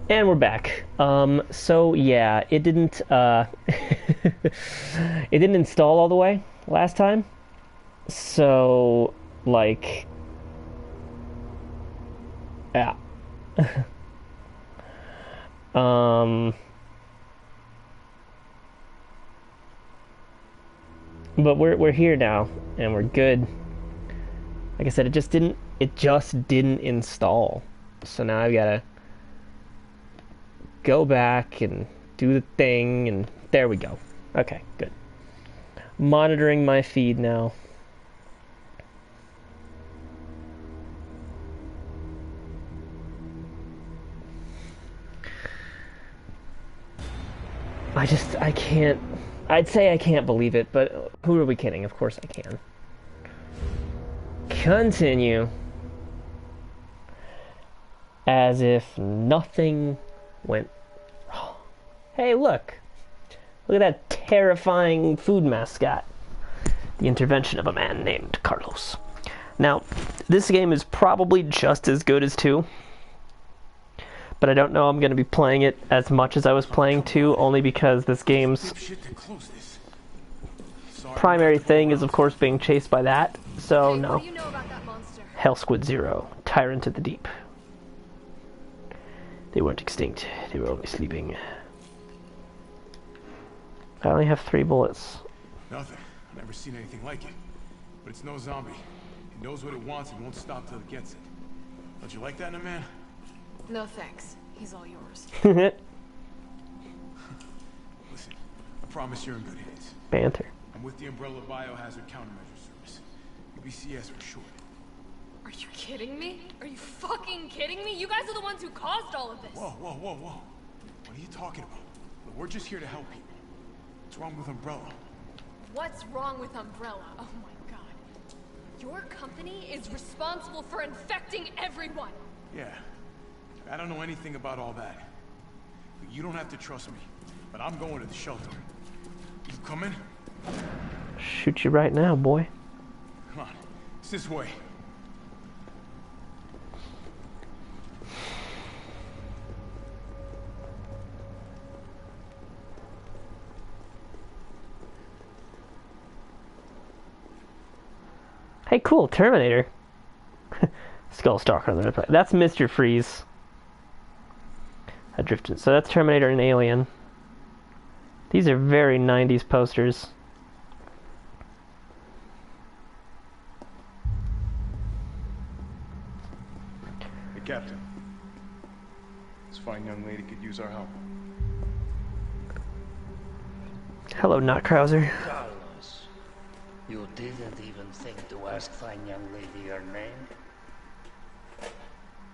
And we're back. So yeah, it didn't it didn't install all the way last time. So like yeah. um but we're here now and we're good. Like I said, it just didn't install. So now I've gotta go back and do the thing, and there we go. Okay, good. Monitoring my feed now. I can't, I'd say I can't believe it, but who are we kidding? Of course I can. Continue. As if nothing went wrong. Hey, look. Look at that terrifying food mascot. The intervention of a man named Carlos. Now, this game is probably just as good as 2. But I don't know I'm going to be playing it as much as I was playing 2, only because this game's primary thing is, of course, being chased by that. So, no. Hell Squid Zero, Tyrant of the Deep. They weren't extinct. They were only sleeping. I only have 3 bullets. Nothing. I've never seen anything like it. But it's no zombie. It knows what it wants and won't stop till it gets it. Don't you like that in a man? No thanks. He's all yours. Listen, I promise you're in good hands. Banter. I'm with the Umbrella Biohazard Countermeasure Service. UBCS for short. Are you kidding me? Are you fucking kidding me? You guys are the ones who caused all of this. Whoa. What are you talking about? Look, we're just here to help people. What's wrong with Umbrella? What's wrong with Umbrella? Oh my god. Your company is responsible for infecting everyone. Yeah. I don't know anything about all that. But you don't have to trust me. But I'm going to the shelter. You coming? Shoot you right now, boy. Come on. It's this way. Hey, cool, Terminator. Skullstalker on the right. That's Mr. Freeze. Adrift. So that's Terminator and Alien. These are very 90s posters. Hey, Captain. This fine young lady could use our help. Hello, Nutcrouser. Carlos, you didn't even think to ask fine young lady her name?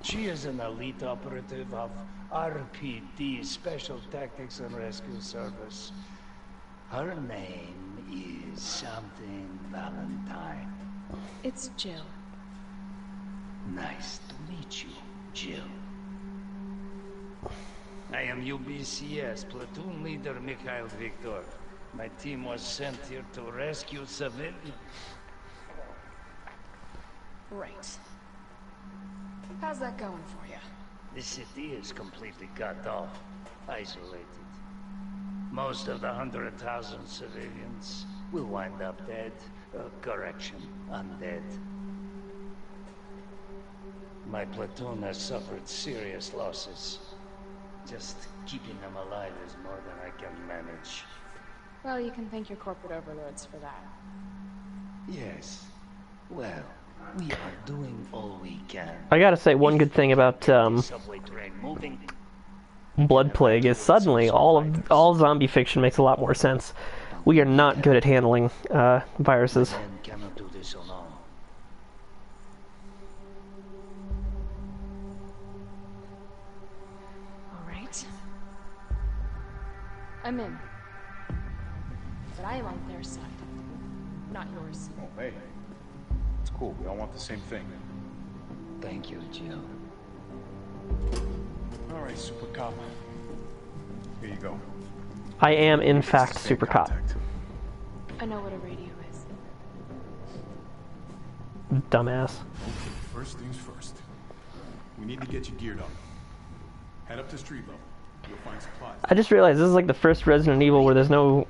She is an elite operative of RPD, Special Tactics and Rescue Service. Her name is something Valentine. It's Jill. Nice to meet you, Jill. I am UBCS Platoon Leader Mikhail Victor. My team was sent here to rescue civilians. Right. How's that going for you? The city is completely cut off, isolated. Most of the 100,000 civilians will wind up dead. Correction, undead. My platoon has suffered serious losses. Just keeping them alive is more than I can manage. Well, you can thank your corporate overlords for that. Yes. Well, we are doing all we can. I gotta say, one good thing about Subway train moving. Blood Plague is suddenly all zombie fiction makes a lot more sense. We are not good at handling viruses. Men cannot do this alone. All right. I'm in. But I am on their side, not yours. Oh, hey. It's cool. We all want the same thing. Thank you, Jill. All right, Super Cop. Here you go. I am, in fact, Stay in Super Cop. contact. I know what a radio is. Dumbass. First things first. We need to get you geared up. Head up to street level. You'll find supplies. I just realized this is like the first Resident Evil where there's no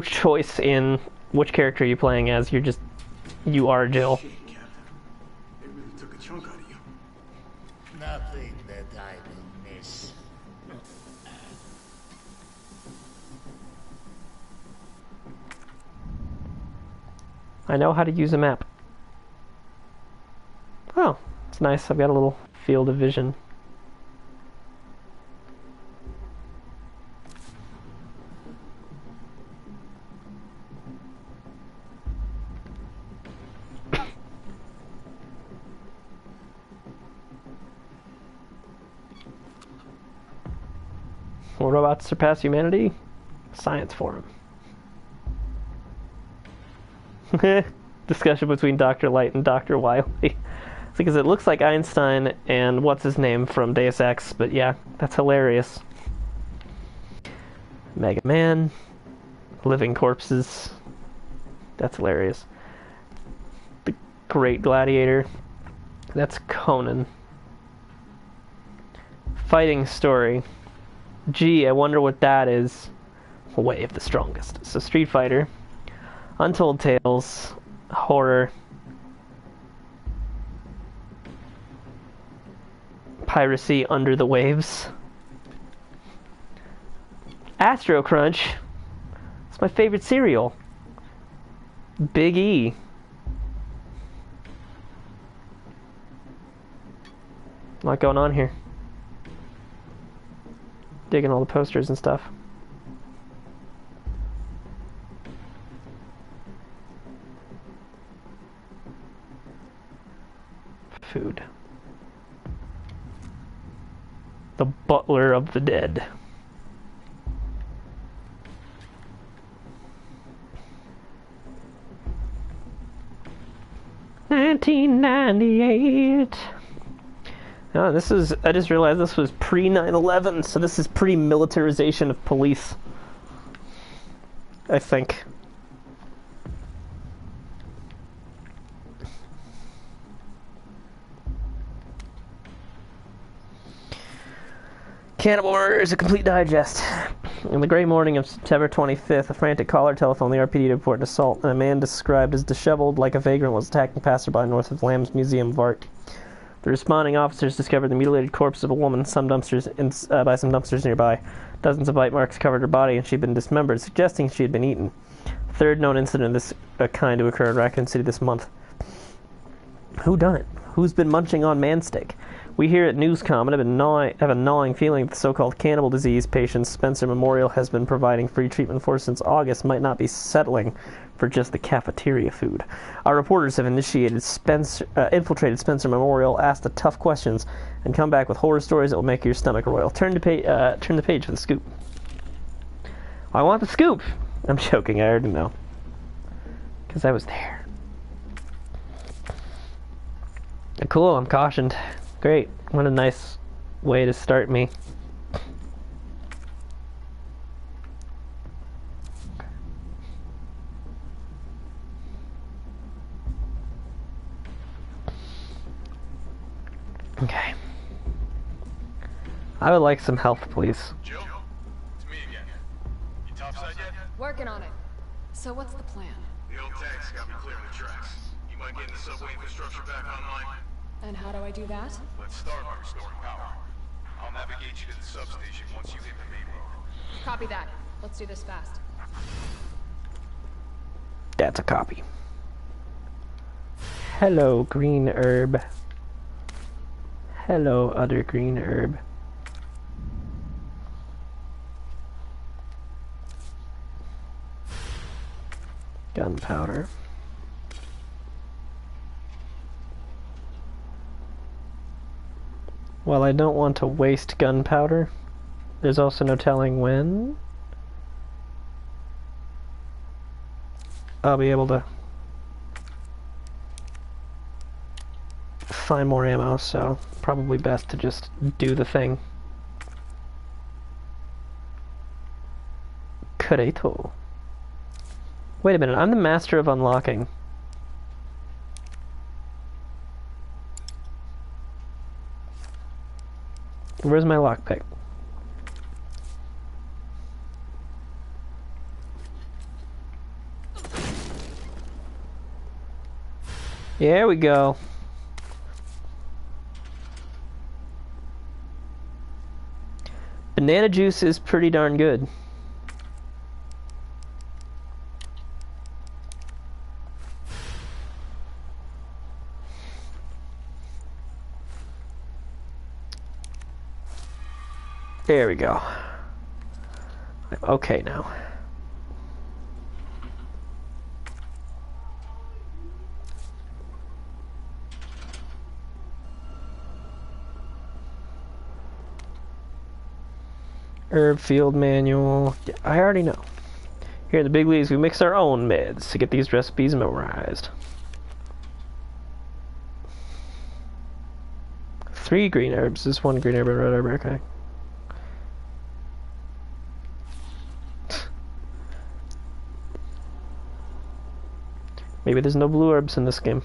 choice in which character you're playing as. You are Jill. Shit, Captain. They really took a chunk out of you. Nothing that I will miss. I know how to use a map. Oh, it's nice. I've got a little field of vision. Will robots surpass humanity? Science forum. Discussion between Dr. Light and Dr. Wily. Because it looks like Einstein and what's his name from Deus Ex, but yeah, that's hilarious. Mega Man, living corpses. That's hilarious. The Great Gladiator. That's Conan. Fighting story. Gee, I wonder what that is. Way of the Strongest. So Street Fighter, Untold Tales, horror, piracy under the waves, Astro Crunch. It's my favorite cereal. Big E. A lot going on here. Digging all the posters and stuff. Food. The Butler of the Dead. $19.98. Oh, this is, I just realized this was pre-9/11, so this is pre-militarization of police. I think. Cannibal Murder is a complete digest. In the gray morning of September 25th, a frantic caller telephoned the RPD to report an assault, and a man described as disheveled like a vagrant was attacking passerby north of Lamb's Museum of Art. The responding officers discovered the mutilated corpse of a woman by some dumpsters nearby. Dozens of bite marks covered her body, and she had been dismembered, suggesting she had been eaten. Third known incident of this kind to occur in Raccoon City this month. Who done it? Who's been munching on man steak? We here at Newscom have a gnawing feeling that the so-called cannibal disease patients Spencer Memorial has been providing free treatment for since August might not be settling for just the cafeteria food. Our reporters have infiltrated Spencer Memorial, asked the tough questions, and come back with horror stories that will make your stomach roil. Turn the page for the scoop. I want the scoop! I'm joking, I already know. Because I was there. Cool, I'm cautioned. Great. What a nice way to start me. Okay. I would like some health, please. Jill, it's me again. You topside yet? Working on it. So what's the plan? The old tanks got me clearing the tracks. You might get the subway infrastructure back online. And how do I do that? Let's start by restoring power. I'll navigate you to the substation once you hit the main road. Copy that. Let's do this fast. That's a copy. Hello, green herb. Hello, other green herb. Gunpowder. While I don't want to waste gunpowder, there's also no telling when I'll be able to find more ammo, so probably best to just do the thing. Correcto. Wait a minute, I'm the master of unlocking. Where's my lockpick? There we go. Banana juice is pretty darn good. There we go. I'm okay now. Herb field manual. Yeah, I already know. Here in the big leagues, we mix our own meds to get these recipes memorized. 3 green herbs. This 1 green herb and red herb. Okay. Maybe there's no blue herbs in this game.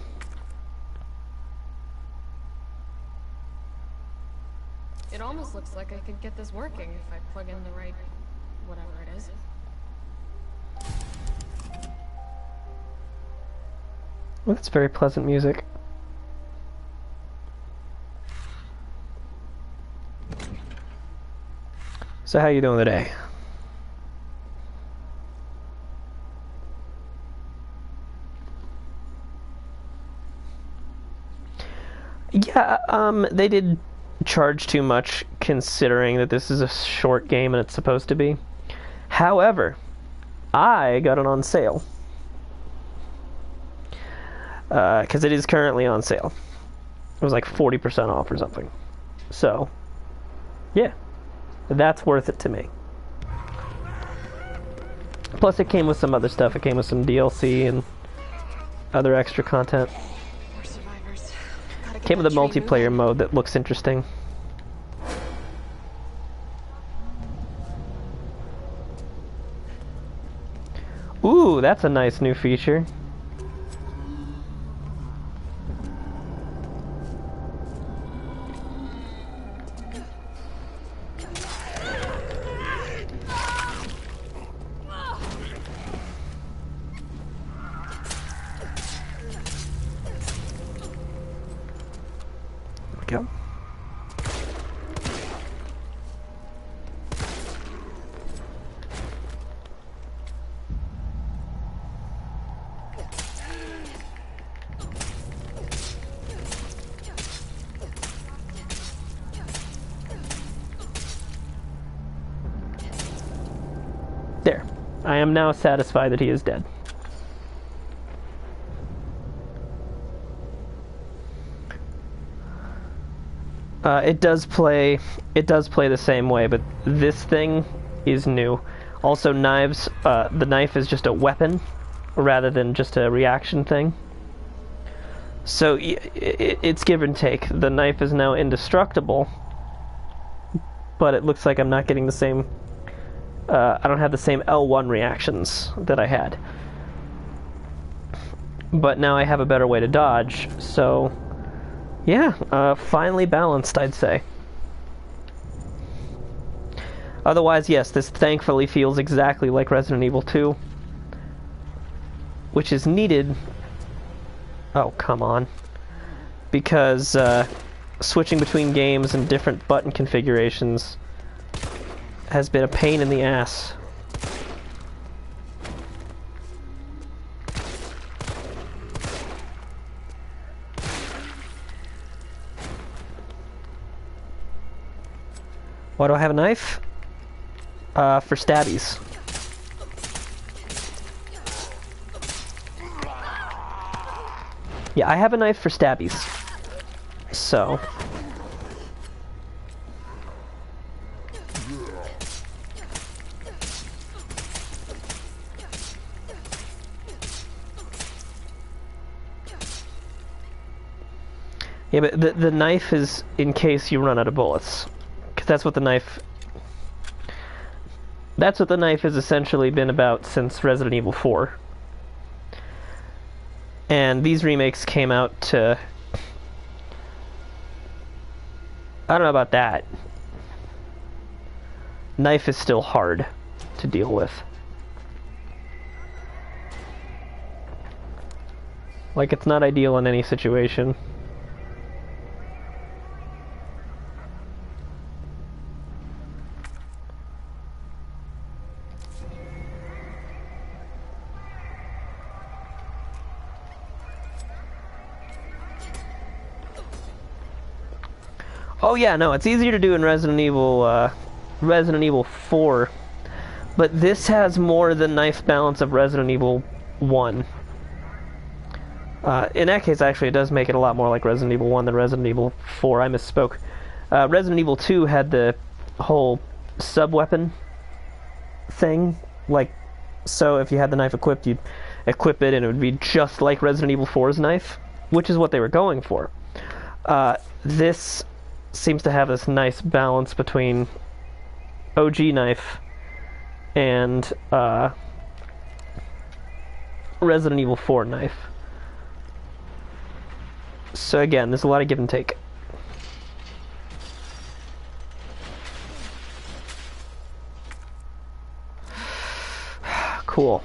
It almost looks like I could get this working if I plug in the right... whatever it is. Well, that's very pleasant music. So how you doing today? Yeah, they did charge too much considering that this is a short game and it's supposed to be. However, I got it on sale. Because it is currently on sale. It was like 40% off or something. So, yeah. That's worth it to me. Plus it came with some other stuff. It came with some DLC and other extra content. Came with a multiplayer mode that looks interesting. Ooh, that's a nice new feature. Go. There. I am now satisfied that he is dead. It does play the same way, but this thing is new. Also, knives, the knife is just a weapon rather than just a reaction thing. So it's give and take. The knife is now indestructible, but it looks like I'm not getting the same, I don't have the same L1 reactions that I had. But now I have a better way to dodge, so... yeah, finally balanced, I'd say. Otherwise, yes, this thankfully feels exactly like Resident Evil 2. Which is needed... oh, come on. Because, switching between games and different button configurations has been a pain in the ass. Why do I have a knife? For stabbies. Yeah, I have a knife for stabbies. So... yeah, but the knife is in case you run out of bullets. That's what the knife... that's what the knife has essentially been about since Resident Evil 4. And these remakes came out to... I don't know about that, knife is still hard to deal with. Like, it's not ideal in any situation. Oh yeah, no, it's easier to do in Resident Evil 4, but this has more the knife balance of Resident Evil 1. In that case, actually, it does make it a lot more like Resident Evil 1 than Resident Evil 4. I misspoke. Resident Evil 2 had the whole sub-weapon thing, like, so if you had the knife equipped, you'd equip it and it would be just like Resident Evil 4's knife, which is what they were going for. This seems to have this nice balance between OG knife and Resident Evil 4 knife. So again, there's a lot of give and take. Cool.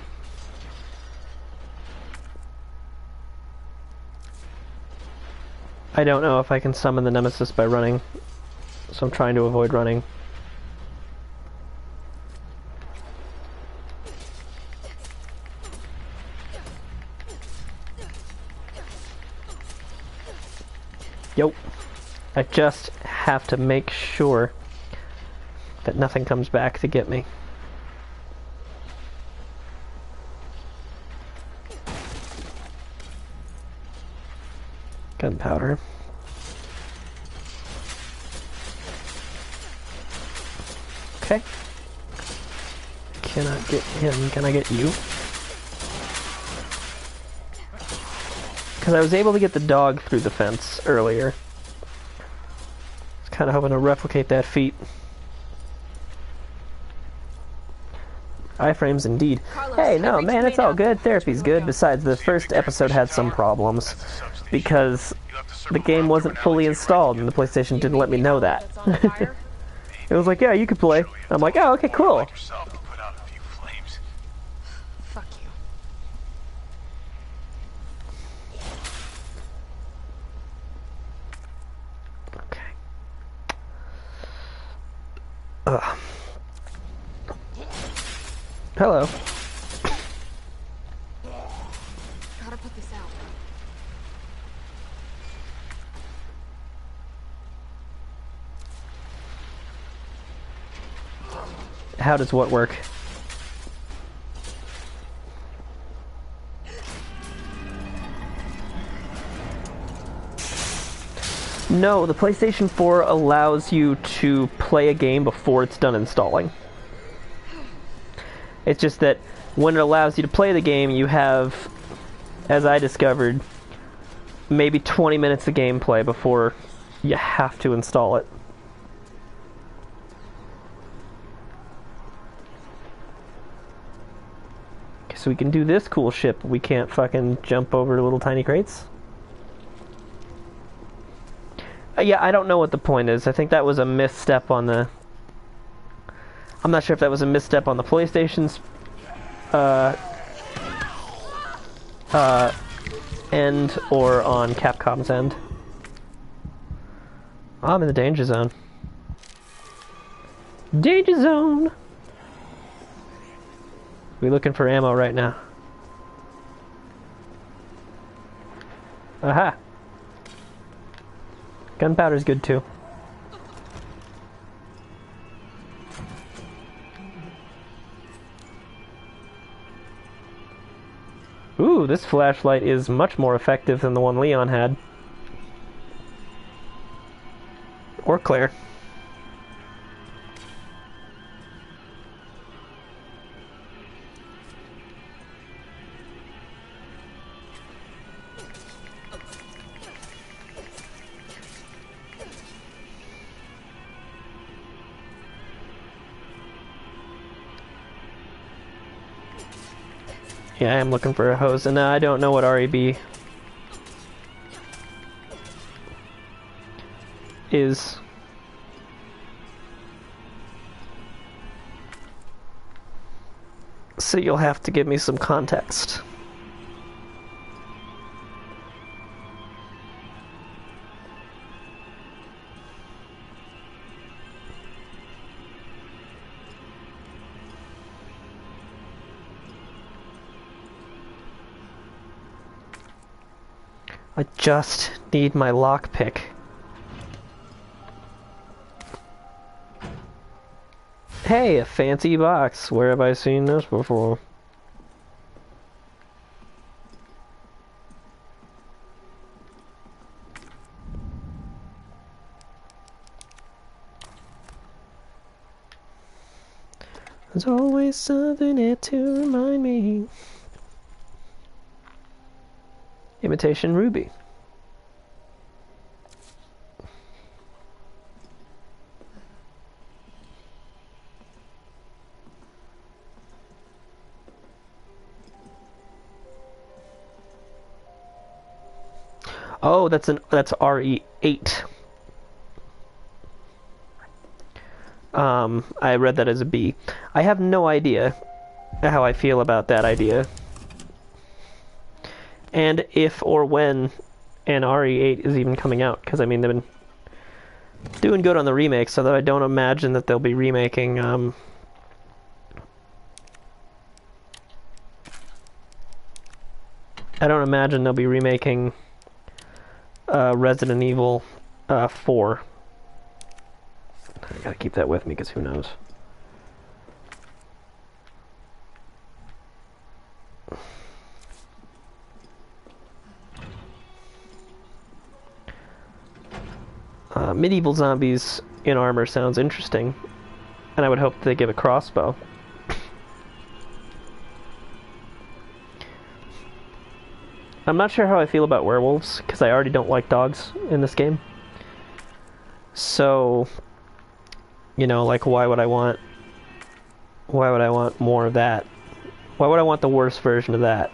I don't know if I can summon the Nemesis by running, so I'm trying to avoid running. Yo. I just have to make sure that nothing comes back to get me. Gunpowder. Okay. Cannot get him. Can I get you? Because I was able to get the dog through the fence earlier. I was kind of hoping to replicate that feat. Iframes indeed. Hey, no, man, it's all good. Therapy's good. Besides, the first episode had some problems because the game wasn't fully installed and the PlayStation didn't let me know that. It was like, yeah, you could play. I'm like, oh, okay, cool. Fuck you. Okay. Ugh. Hello. Gotta put this out. How does what work? No, the PlayStation 4 allows you to play a game before it's done installing. It's just that when it allows you to play the game, you have, as I discovered, maybe 20 minutes of gameplay before you have to install it. Okay, so we can do this cool shit, but we can't fucking jump over to little tiny crates? Yeah, I don't know what the point is. I think that was a misstep on the... I'm not sure if that was a misstep on the PlayStation's end or on Capcom's end. I'm in the danger zone. Danger zone! We looking for ammo right now. Aha! Gunpowder's good too. Ooh, this flashlight is much more effective than the one Leon had. Or Claire. Yeah, I am looking for a hose, and I don't know what REB is. So you'll have to give me some context. I just need my lockpick. Hey, a fancy box. Where have I seen this before? There's always something there to remind me. Imitation ruby. Oh, that's RE8. I read that as a B. I have no idea how I feel about that idea. And if or when an RE8 is even coming out, because I mean they've been doing good on the remakes, so that I don't imagine that they'll be remaking I don't imagine they'll be remaking Resident Evil 4. I gotta keep that with me because who knows. Medieval zombies in armor sounds interesting, and I would hope they give a crossbow. I'm not sure how I feel about werewolves, because I already don't like dogs in this game. So, you know, like, why would I want more of that? Why would I want the worst version of that?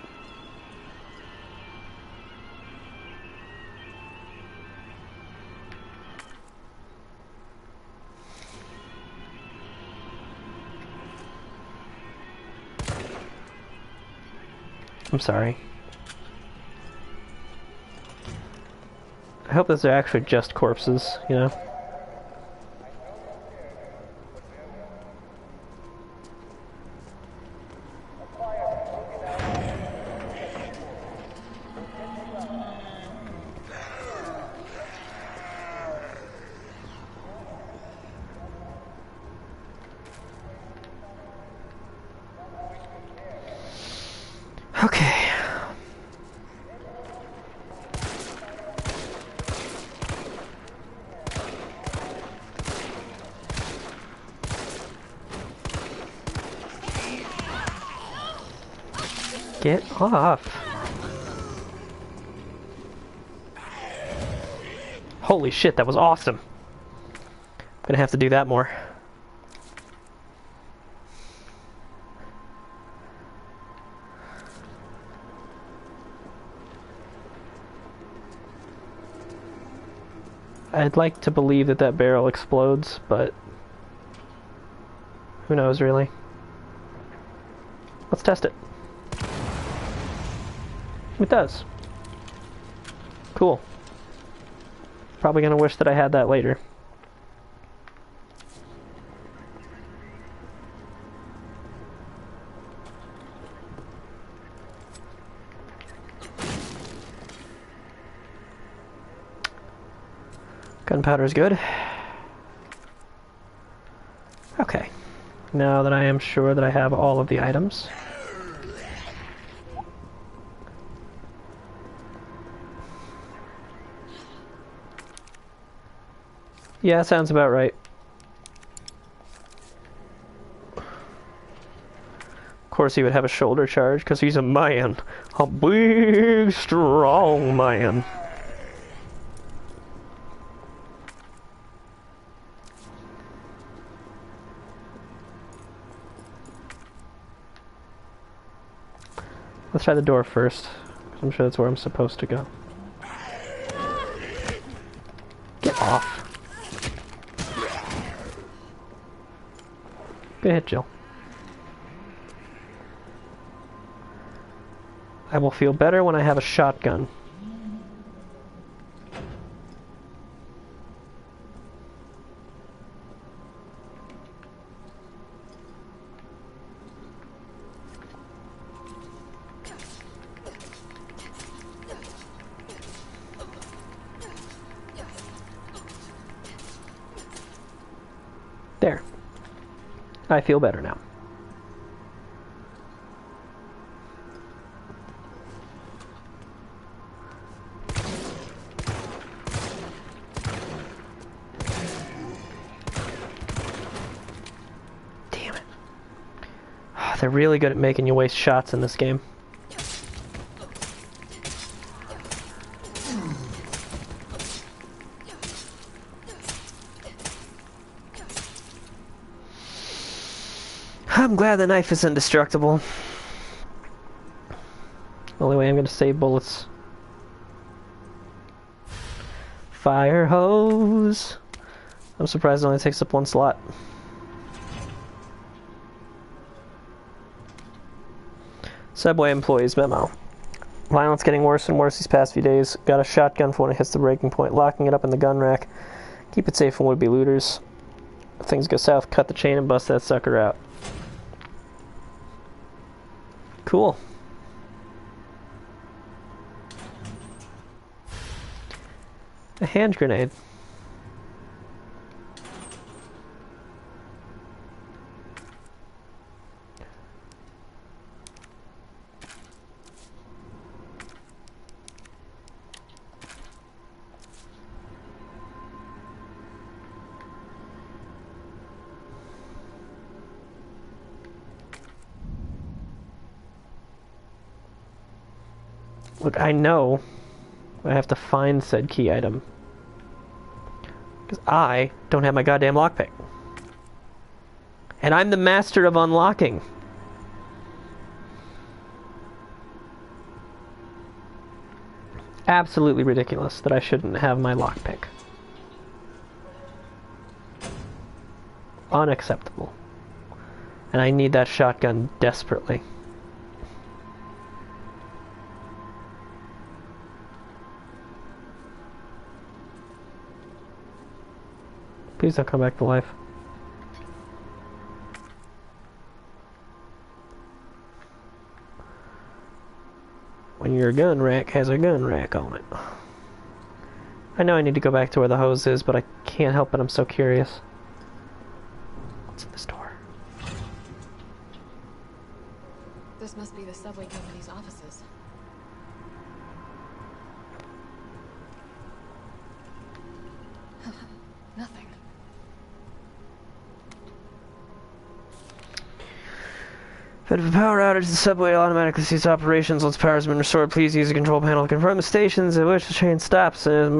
I'm sorry. I hope those are actually just corpses, you know? Okay. Get off. Holy shit, that was awesome. I'm gonna have to do that more. I'd like to believe that that barrel explodes, but who knows, really? Let's test it. It does. Cool. Probably gonna wish that I had that later. Gunpowder is good. Okay. Now that I am sure that I have all of the items. Yeah, sounds about right. Of course he would have a shoulder charge, because he's a man. A big, strong man. Let's try the door first, 'cause I'm sure that's where I'm supposed to go. Get off. Good hit, Jill. I will feel better when I have a shotgun. There. I feel better now. Damn it. They're really good at making you waste shots in this game. I'm glad the knife is indestructible. Only way I'm gonna save bullets. Fire hose. I'm surprised it only takes up one slot. Subway employees memo. Violence getting worse and worse these past few days. Got a shotgun for when it hits the breaking point. Locking it up in the gun rack. Keep it safe from would-be looters. If things go south, cut the chain and bust that sucker out. Cool. A hand grenade. Look, I know I have to find said key item. Because I don't have my goddamn lockpick. And I'm the master of unlocking. Absolutely ridiculous that I shouldn't have my lockpick. Unacceptable. And I need that shotgun desperately. Please don't come back to life. When your gun rack has a gun rack on it. I know I need to go back to where the hose is, but I can't help it. I'm so curious. What's in this door? This must be the subway company's offices. Nothing. If a power outage, the subway automatically ceases operations once power has been restored. Please use the control panel to confirm the stations at which the train stops. Another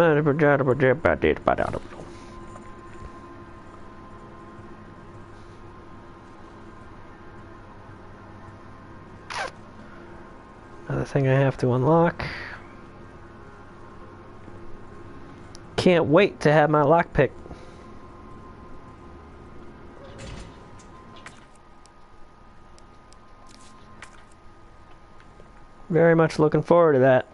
thing I have to unlock. Can't wait to have my lockpick. Very much looking forward to that.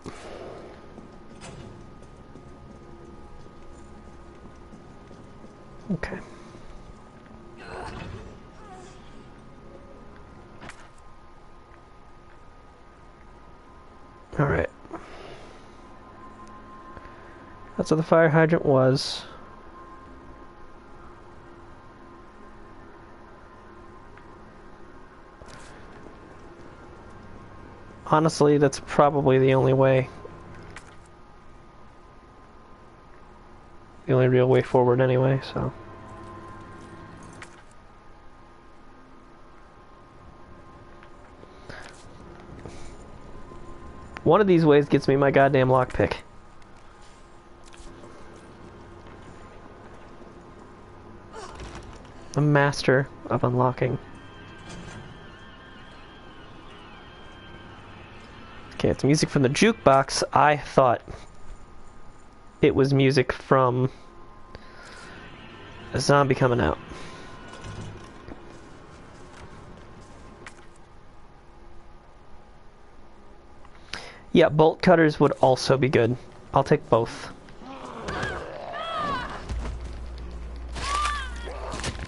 Okay. All right. That's what the fire hydrant was. Honestly, that's probably the only way. The only real way forward anyway, so. One of these ways gets me my goddamn lockpick. A master of unlocking. Okay, it's music from the jukebox. I thought it was music from a zombie coming out. Yeah, bolt cutters would also be good. I'll take both.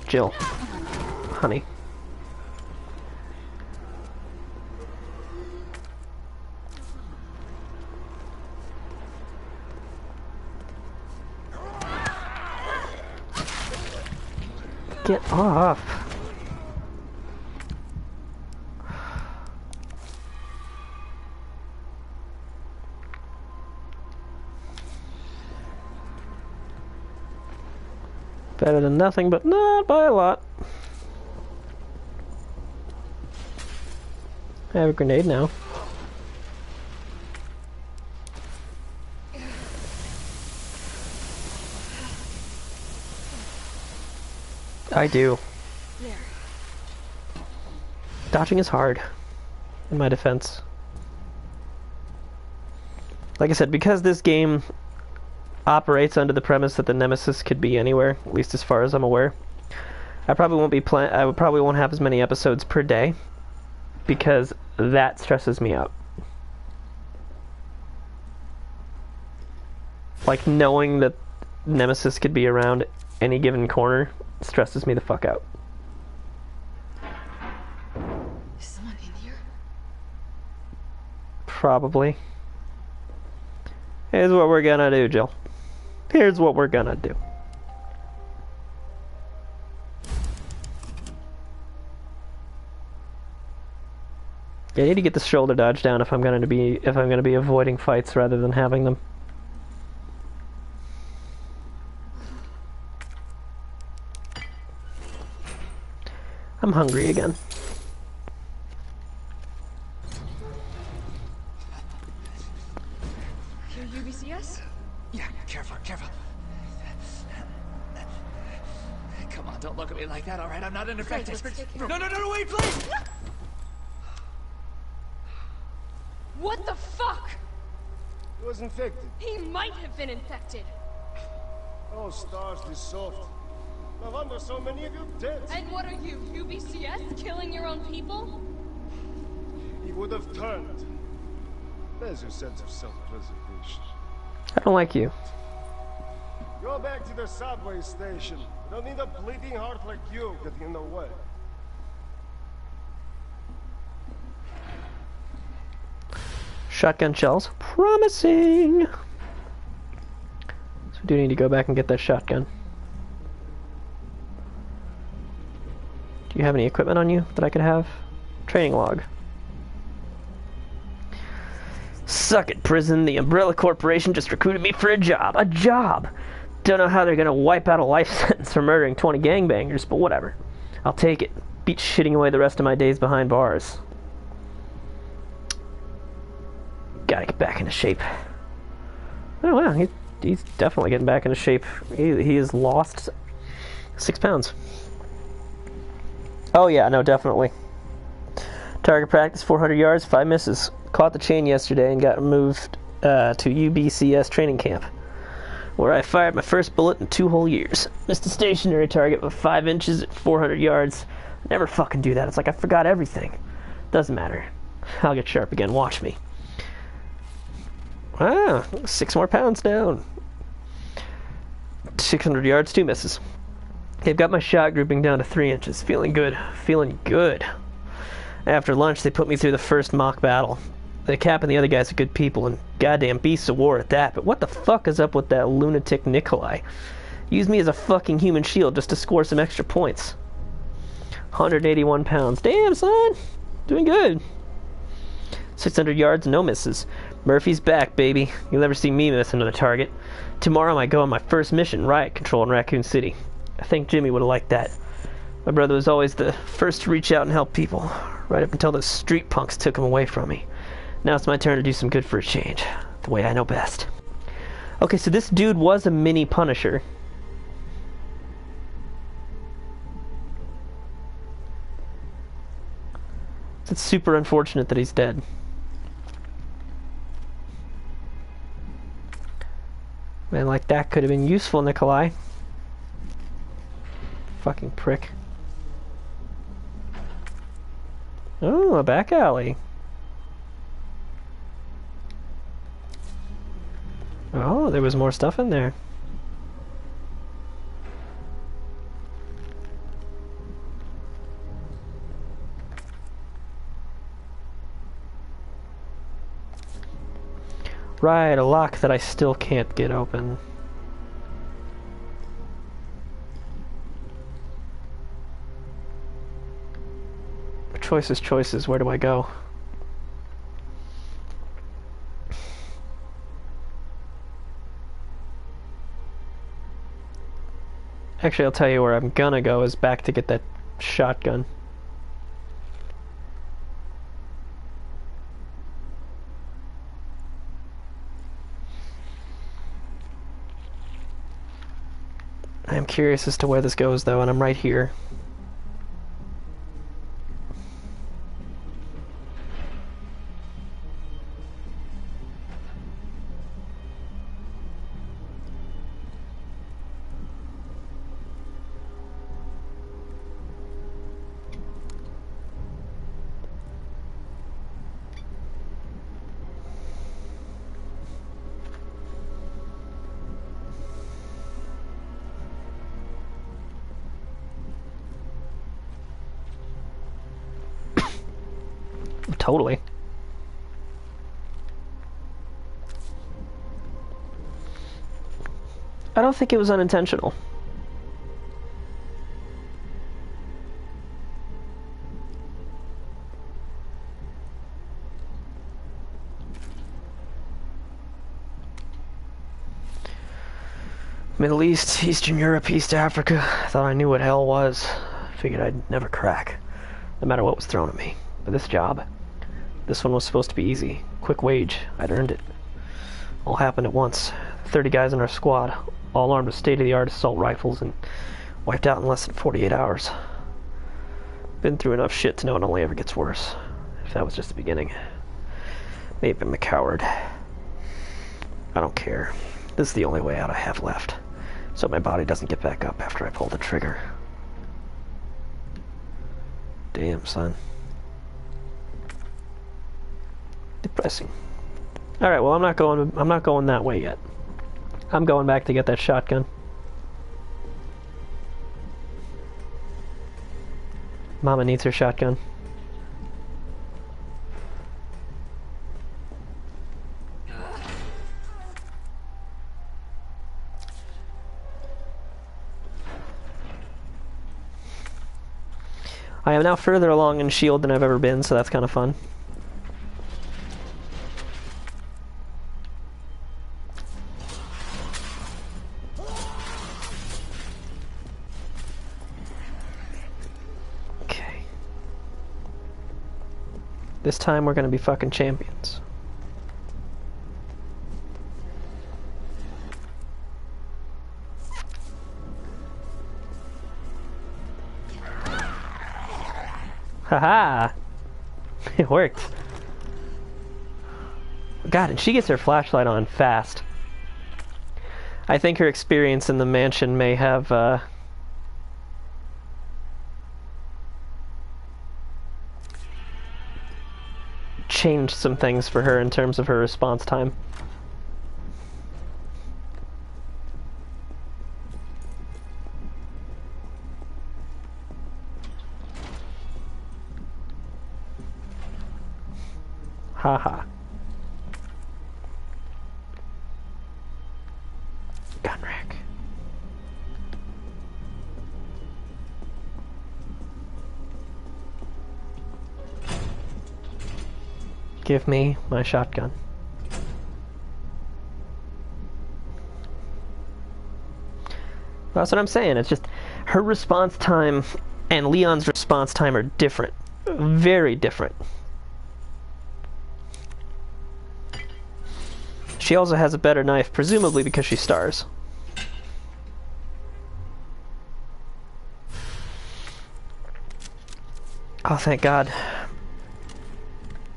Jill. Honey. Get off. Better than nothing, but not by a lot. I have a grenade now. I do. There. Dodging is hard, in my defense. Like I said, because this game operates under the premise that the Nemesis could be anywhere, at least as far as I'm aware, I probably won't be I probably won't have as many episodes per day, because that stresses me out. Like, knowing that Nemesis could be around any given corner stresses me the fuck out. Is someone in here? Probably. Here's what we're gonna do, Jill. Here's what we're gonna do. I need to get the shoulder dodge down if I'm gonna be avoiding fights rather than having them. I'm hungry again. Here, UBCS? Yeah, careful, careful. Come on, don't look at me like that, all right? I'm not an effect let's expert. take care. No, wait, please! What the fuck? He was infected. He might have been infected. Oh, stars, this soft. No wonder so many of you dead. And what are you, UBCS? Killing your own people? He would have turned. There's your sense of self-preservation. I don't like you. Go back to the subway station. We don't need a bleeding heart like you getting in the way. Shotgun shells. Promising! So we do need to go back and get that shotgun. Do you have any equipment on you that I could have? Training log. Suck it, prison. The Umbrella Corporation just recruited me for a job. A job! Don't know how they're gonna wipe out a life sentence for murdering 20 gangbangers, but whatever. I'll take it. Beat shitting away the rest of my days behind bars. Gotta get back into shape. Oh wow, he's definitely getting back into shape. He has lost 6 pounds. Oh yeah, no, definitely. Target practice, 400 yards, 5 misses. Caught the chain yesterday and got moved to UBCS training camp, where I fired my first bullet in 2 whole years. Missed a stationary target with 5 inches at 400 yards. I never fucking do that. It's like I forgot everything. Doesn't matter. I'll get sharp again. Watch me. Ah, 6 more pounds down. 600 yards, 2 misses. They've got my shot grouping down to 3 inches. Feeling good. Feeling good. After lunch, they put me through the first mock battle. The Cap and the other guys are good people, and goddamn beasts of war at that, but what the fuck is up with that lunatic Nikolai? Used me as a fucking human shield just to score some extra points. 181 pounds. Damn, son! Doing good. 600 yards, no misses. Murphy's back, baby. You'll never see me miss another target. Tomorrow I might go on my first mission, riot control in Raccoon City. I think Jimmy would have liked that. My brother was always the first to reach out and help people, right up until those street punks took him away from me. Now it's my turn to do some good for a change, the way I know best. Okay, so this dude was a mini Punisher. It's super unfortunate that he's dead. Man, like that could have been useful, Nikolai. Fucking prick. Oh, a back alley. Oh, there was more stuff in there. Right, a lock that I still can't get open. Choices, choices, where do I go? Actually, I'll tell you where I'm gonna go is back to get that shotgun. I am curious as to where this goes, though, and I'm right here. Totally. I don't think it was unintentional. Middle East, Eastern Europe, East Africa. I thought I knew what hell was. Figured I'd never crack, no matter what was thrown at me. But this job, this one was supposed to be easy. Quick wage. I'd earned it. All happened at once. 30 guys in our squad, all armed with state-of-the-art assault rifles, and wiped out in less than 48 hours. Been through enough shit to know it only ever gets worse. If that was just the beginning. Maybe I'm a coward. I don't care. This is the only way out I have left. So my body doesn't get back up after I pull the trigger. Damn, son. Depressing. Alright, well I'm not going that way yet. I'm going back to get that shotgun. Mama needs her shotgun. I am now further along in S.H.I.E.L.D. than I've ever been, so that's kind of fun. Okay. This time we're gonna be fucking champions. Haha! It worked. God, and she gets her flashlight on fast. I think her experience in the mansion may have, changed some things for her in terms of her response time. Haha. Gun rack. Give me my shotgun. That's what I'm saying. It's just her response time and Leon's response time are different. Very different. She also has a better knife, presumably because she stars. Oh, thank God.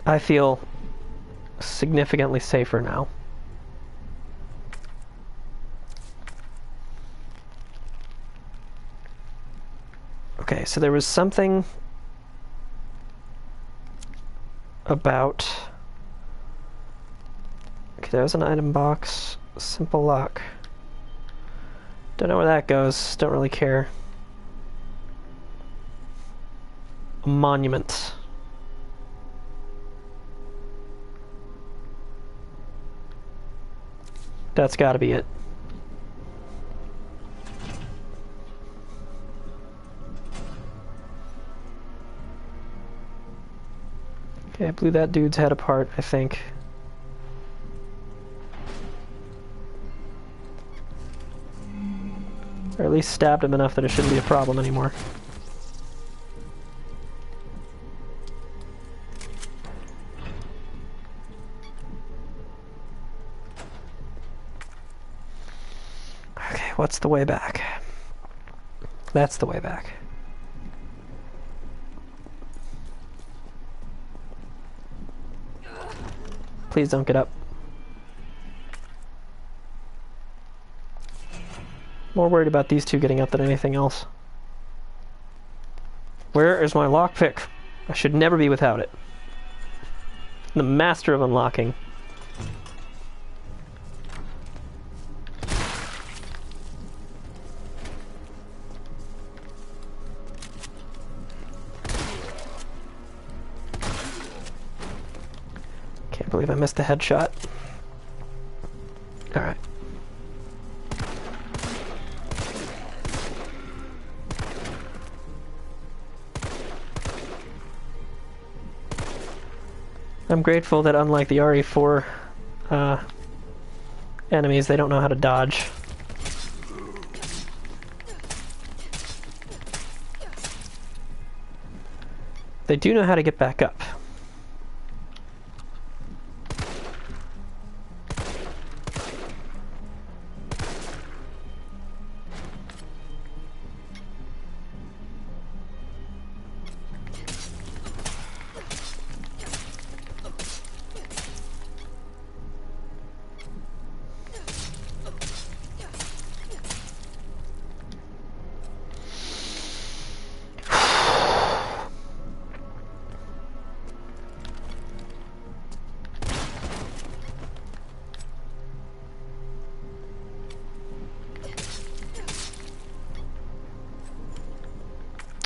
I feel significantly safer now. Okay, so there was something about... Okay, there was an item box. Simple lock. Don't know where that goes. Don't really care. A monument. That's gotta be it. Okay, I blew that dude's head apart, I think. Or at least stabbed him enough that it shouldn't be a problem anymore. Okay, what's the way back? That's the way back. Please don't get up. More worried about these two getting up than anything else. Where is my lockpick? I should never be without it. The master of unlocking. Can't believe I missed the headshot. Alright. I'm grateful that unlike the RE4 enemies, they don't know how to dodge. They do know how to get back up.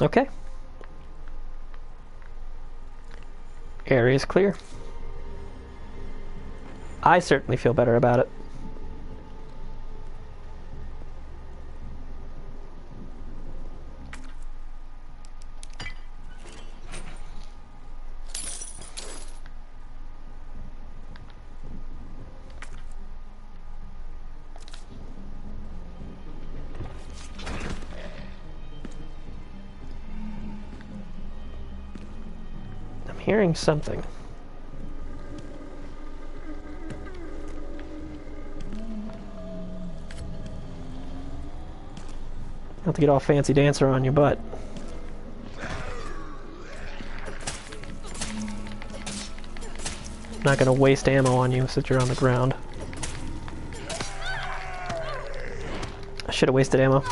Okay. Area's clear. I certainly feel better about it. Hearing something. Not to get all fancy dancer on you, but I'm not gonna waste ammo on you since you're on the ground. I should have wasted ammo.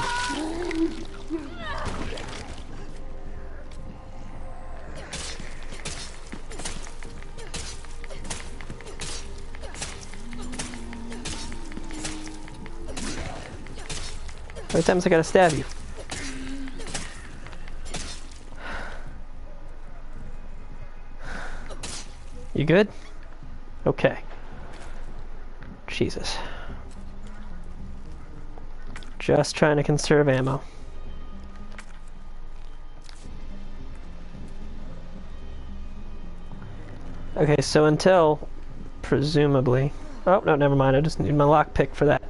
How many times I gotta stab you? You good? Okay. Jesus. Just trying to conserve ammo. Okay, so until, presumably... Oh, no, never mind. I just need my lockpick for that.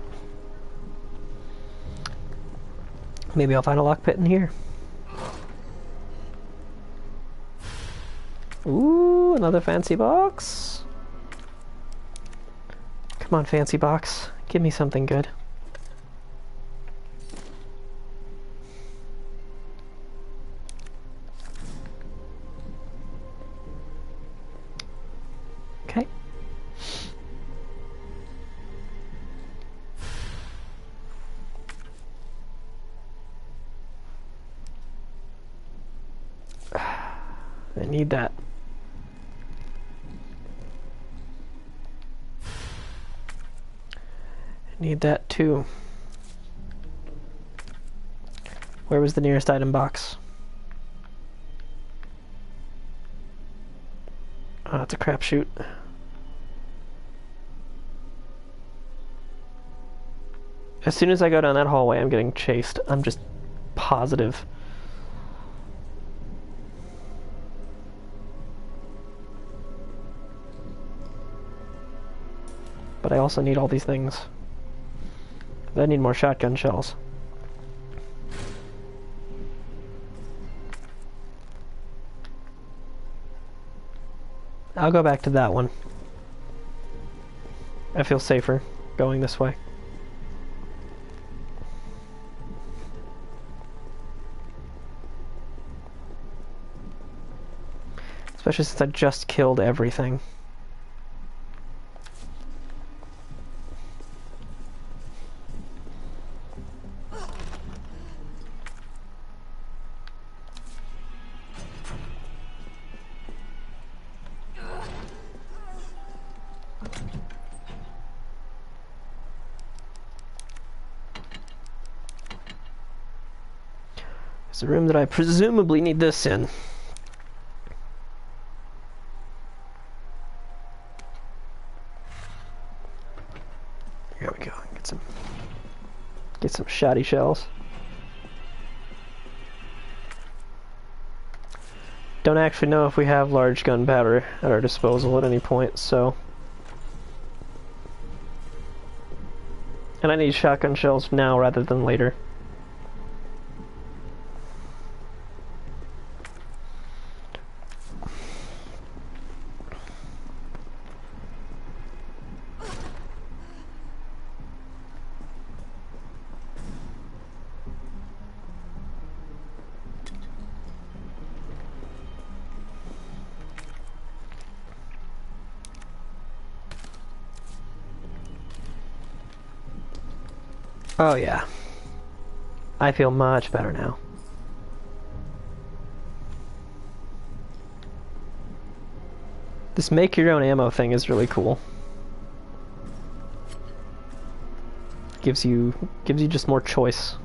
Maybe I'll find a lockpick in here. Ooh, another fancy box. Come on, fancy box. Give me something good. Okay. I need that. Need that too. Where was the nearest item box? Oh, it's a crapshoot. As soon as I go down that hallway, I'm getting chased. I'm just positive. But I also need all these things. I need more shotgun shells. I'll go back to that one. I feel safer going this way. Especially since I just killed everything. It's a room that I presumably need this in. Here we go. Get some shoddy shells. Don't actually know if we have large gunpowder at our disposal at any point, so... And I need shotgun shells now rather than later. Oh yeah. I feel much better now. This make your own ammo thing is really cool. Gives you just more choice.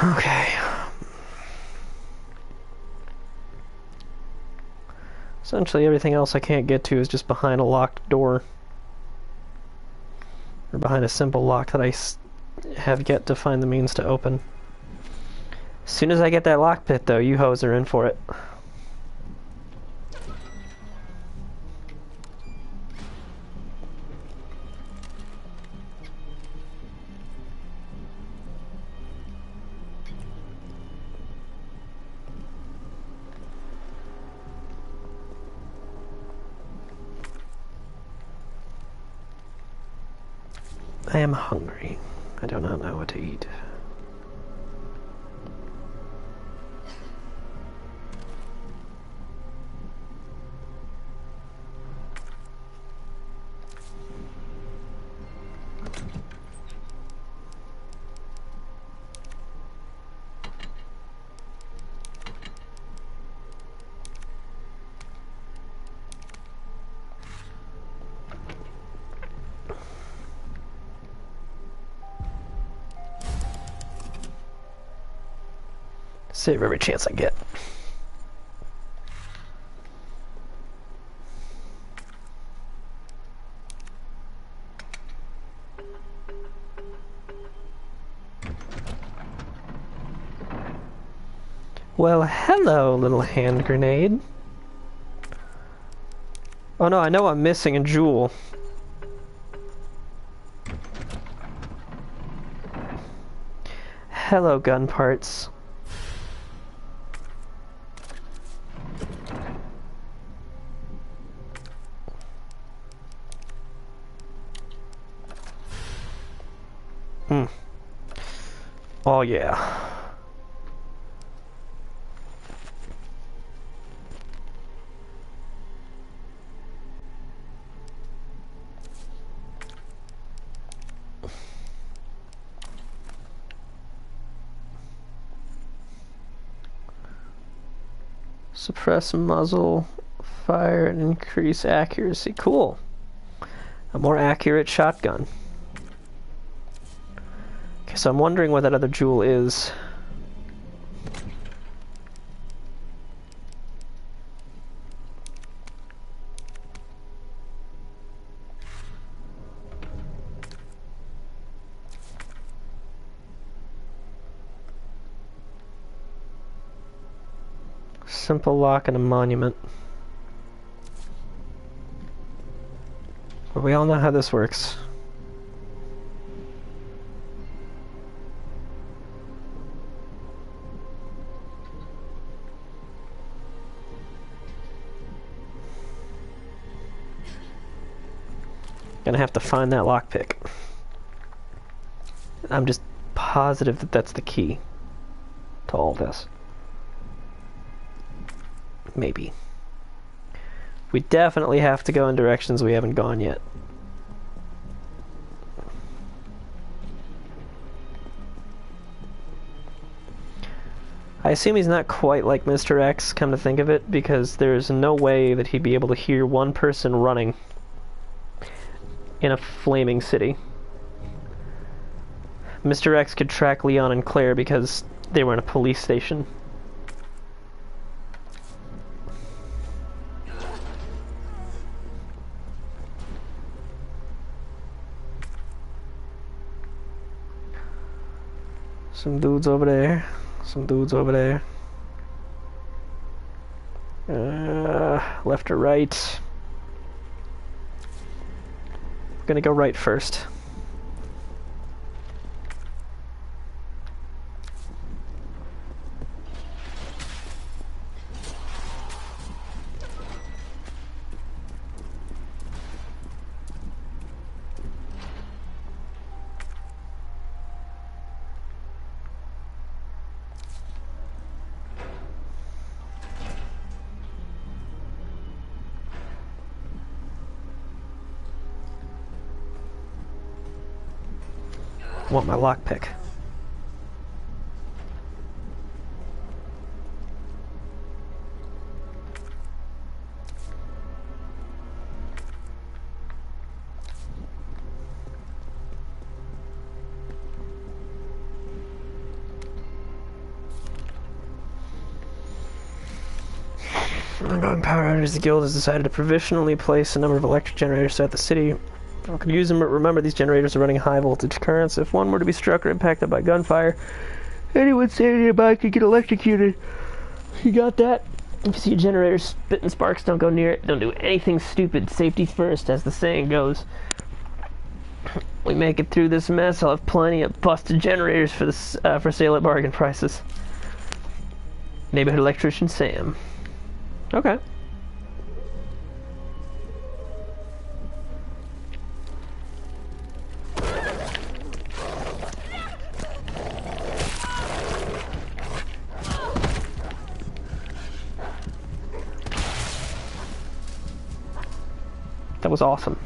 Okay. Essentially everything else I can't get to is just behind a locked door. Or behind a simple lock that I have yet to find the means to open. As soon as I get that lock pit though, you hoes are in for it. I am hungry. I do not know what to eat. Save every chance I get. Well, hello, little hand grenade. Oh no, I know I'm missing a jewel. Hello, gun parts. Oh yeah. Suppress muzzle fire and increase accuracy. Cool. A more accurate shotgun. Okay, so I'm wondering what that other jewel is. Simple lock and a monument. But we all know how this works. Gonna have to find that lockpick. I'm just positive that that's the key to all this. Maybe. We definitely have to go in directions we haven't gone yet. I assume he's not quite like Mr. X, come to think of it, because there's no way that he'd be able to hear one person running in a flaming city. Mr. X could track Leon and Claire because they were in a police station. Some dudes over there. Some dudes over there. Left or right? I'm gonna go right first. Want my lockpick. Ongoing power outages. The guild has decided to provisionally place a number of electric generators throughout the city. I could use them, but remember these generators are running high voltage currents. If one were to be struck or impacted by gunfire, anyone standing nearby could get electrocuted. You got that? If you see a generator spitting sparks, don't go near it. Don't do anything stupid. Safety first, as the saying goes. We make it through this mess, I'll have plenty of busted generators for sale at bargain prices. Neighborhood electrician Sam. Okay. That was awesome.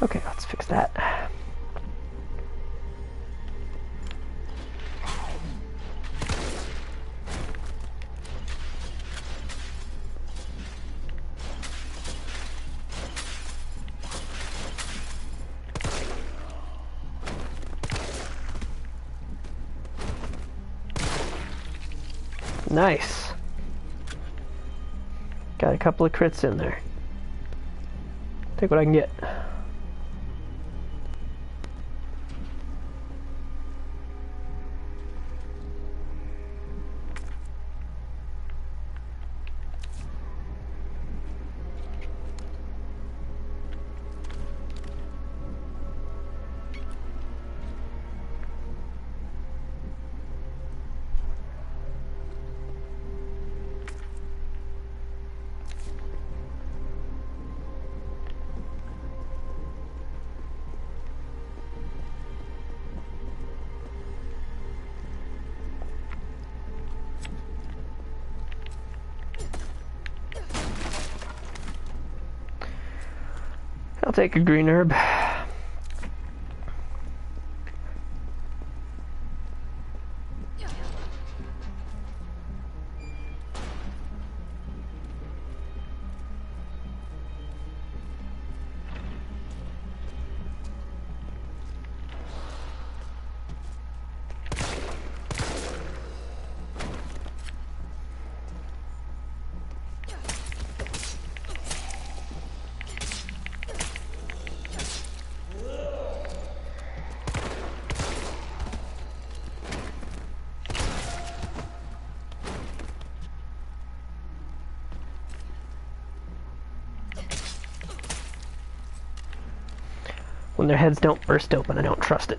Okay, let's fix that. Nice. Got a couple of crits in there. Take what I can get. I'll take a green herb. When their heads don't burst open, I don't trust it.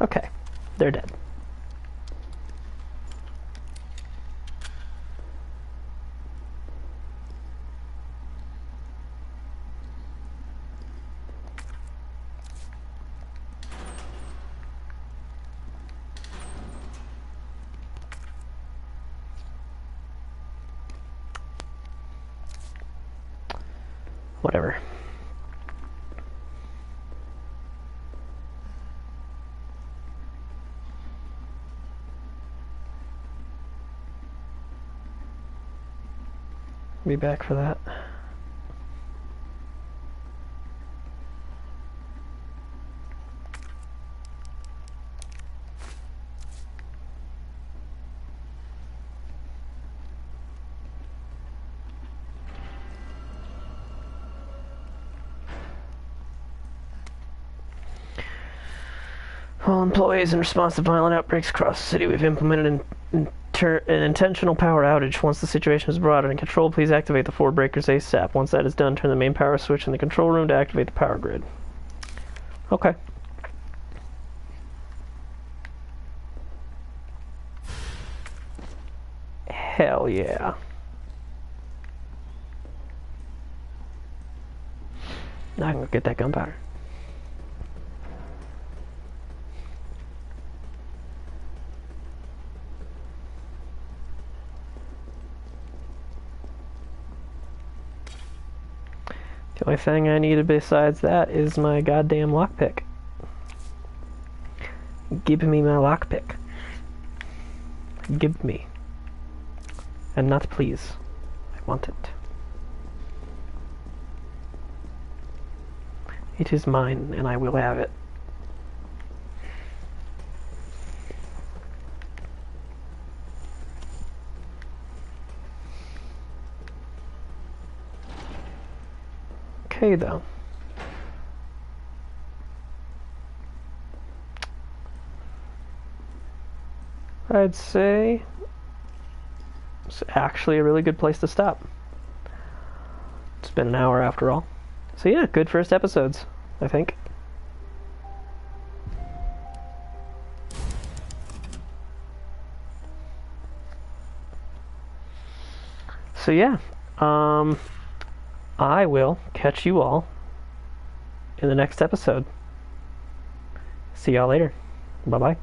Okay, they're dead. Whatever. Be back for that. All employees in response to violent outbreaks across the city, we've implemented an intentional power outage. Once the situation is brought under control, please activate the 4 breakers ASAP. Once that is done, turn the main power switch in the control room to activate the power grid. Okay. Hell yeah. Now I can go get that gunpowder. The only thing I needed besides that is my goddamn lockpick. Give me my lockpick. Give me. And not please. I want it. It is mine, and I will have it. Okay, though. I'd say it's actually a really good place to stop. It's been an hour after all. So yeah, good first episodes, I think. So yeah, I will catch you all in the next episode. See y'all later. Bye-bye.